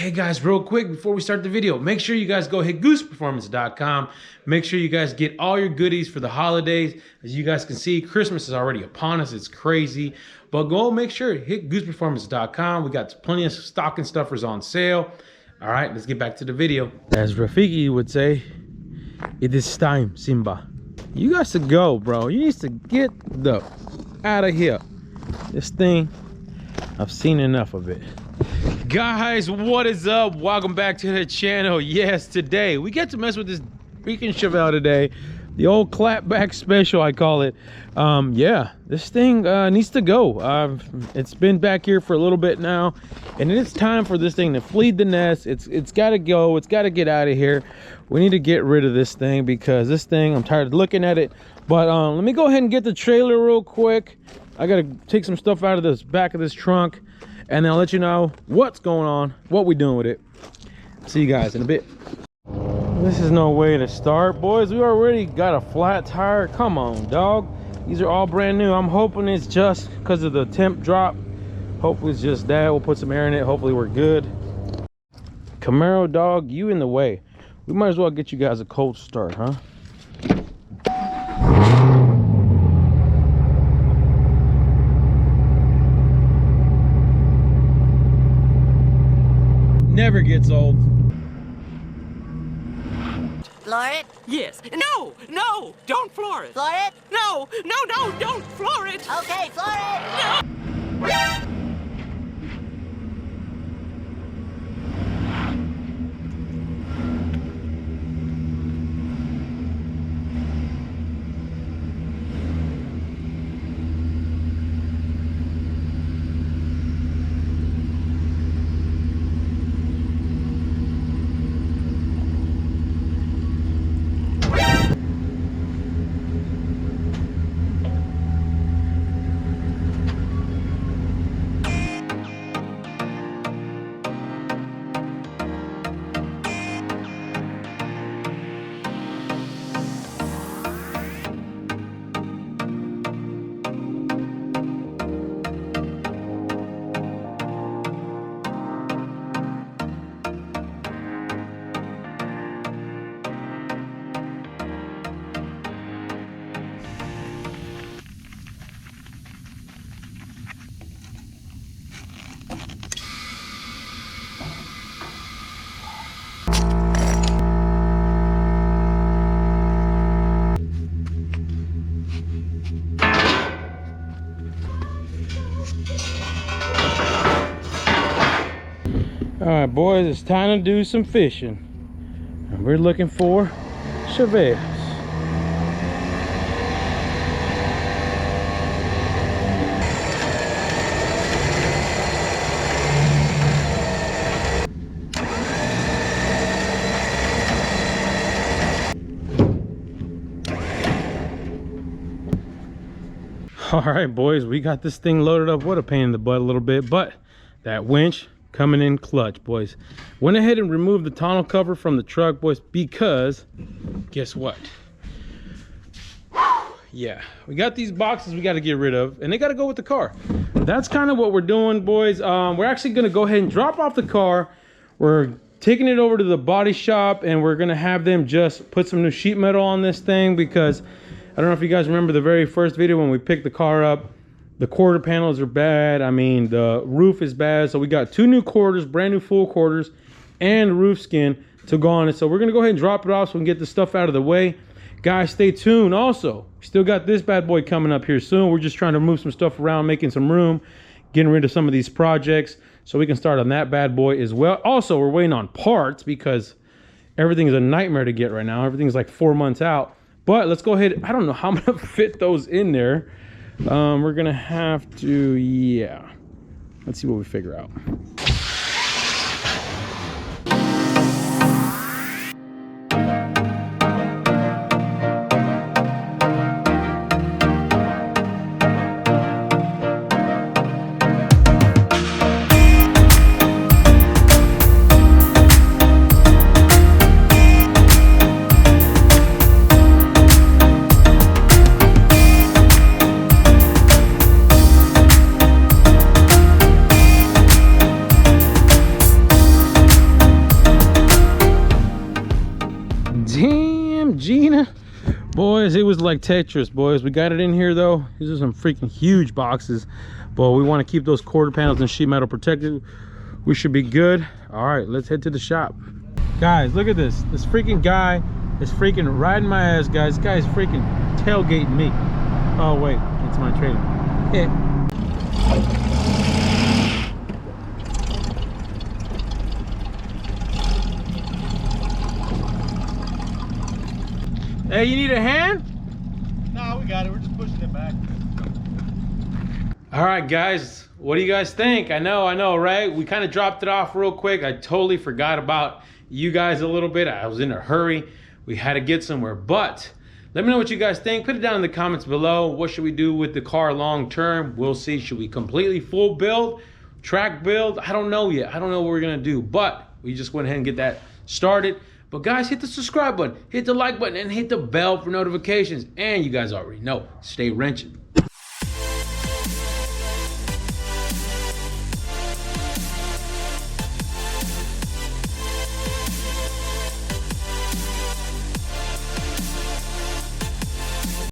Hey guys, real quick before we start the video, make sure you guys go hit gooseperformance.com. Make sure you guys get all your goodies for the holidays. As you guys can see, Christmas is already upon us. It's crazy. But go make sure hit gooseperformance.com. We got plenty of stocking stuffers on sale. All right, let's get back to the video. As Rafiki would say, it is time, Simba. You guys to go, bro. You need to get the out of here. This thing, I've seen enough of it. Guys, what is up? Welcome back to the channel. Yes, today we get to mess with this freaking Chevelle today. The old clapback special, I call it. Yeah, this thing needs to go. It's been back here for a little bit now, and it's time for this thing to flee the nest. It's got to go. It's got to get out of here. We need to get rid of this thing because this thing, I'm tired of looking at it. But let me go ahead and get the trailer real quick. I got to take some stuff out of this back of this trunk, and then I'll let you know what's going on, what we doing with it. See you guys in a bit. This is no way to start, boys. We already got a flat tire. Come on, dog. These are all brand new. I'm hoping it's just because of the temp drop. Hopefully it's just that. We'll put some air in it. Hopefully we're good. Camaro, dog, you in the way. We might as well get you guys a cold start, huh? Never gets old. Floor it? Yes. No, no, don't floor it. Floor it? No, no, no, don't floor it. Okay, floor it! No. All right, boys, it's time to do some fishing. And we're looking for Chevelles. All right, boys, we got this thing loaded up. What a pain in the butt a little bit, but that winch coming in clutch, boys. Went ahead and removed the tonneau cover from the truck, boys, because guess what? Yeah, we got these boxes we got to get rid of, and they got to go with the car. That's kind of what we're doing, boys. We're actually going to go ahead and drop off the car. We're taking it over to the body shop, and we're going to have them just put some new sheet metal on this thing, because I don't know if you guys remember the very first video when we picked the car up. The quarter panels are bad. I mean, the roof is bad. So we got two new quarters, brand new full quarters, and roof skin to go on it. So we're going to go ahead and drop it off so we can get the stuff out of the way. Guys, stay tuned. Also, we still got this bad boy coming up here soon. We're just trying to move some stuff around, making some room, getting rid of some of these projects so we can start on that bad boy as well. Also, we're waiting on parts because everything is a nightmare to get right now. Everything's like 4 months out. But let's go ahead. I don't know how I'm going to fit those in there. We're gonna have to, yeah, let's see what we figure out. Gina. Boys, it was like Tetris, boys. We got it in here though. These are some freaking huge boxes, but we want to keep those quarter panels and sheet metal protected. We should be good. All right, let's head to the shop. Guys, look at this. This freaking guy is freaking riding my ass, guys. This guy is freaking tailgating me. Oh wait, it's my trailer. Hey, you need a hand? No, we got it. We're just pushing it back. All right, guys, what do you guys think? I know, right? We kind of dropped it off real quick. I totally forgot about you guys a little bit. I was in a hurry. We had to get somewhere, but let me know what you guys think. Put it down in the comments below. What should we do with the car long term? We'll see. Should we completely full build, track build? I don't know yet. I don't know what we're gonna do, but we just went ahead and get that started. But guys, hit the subscribe button, hit the like button, and hit the bell for notifications. And you guys already know, stay wrenching.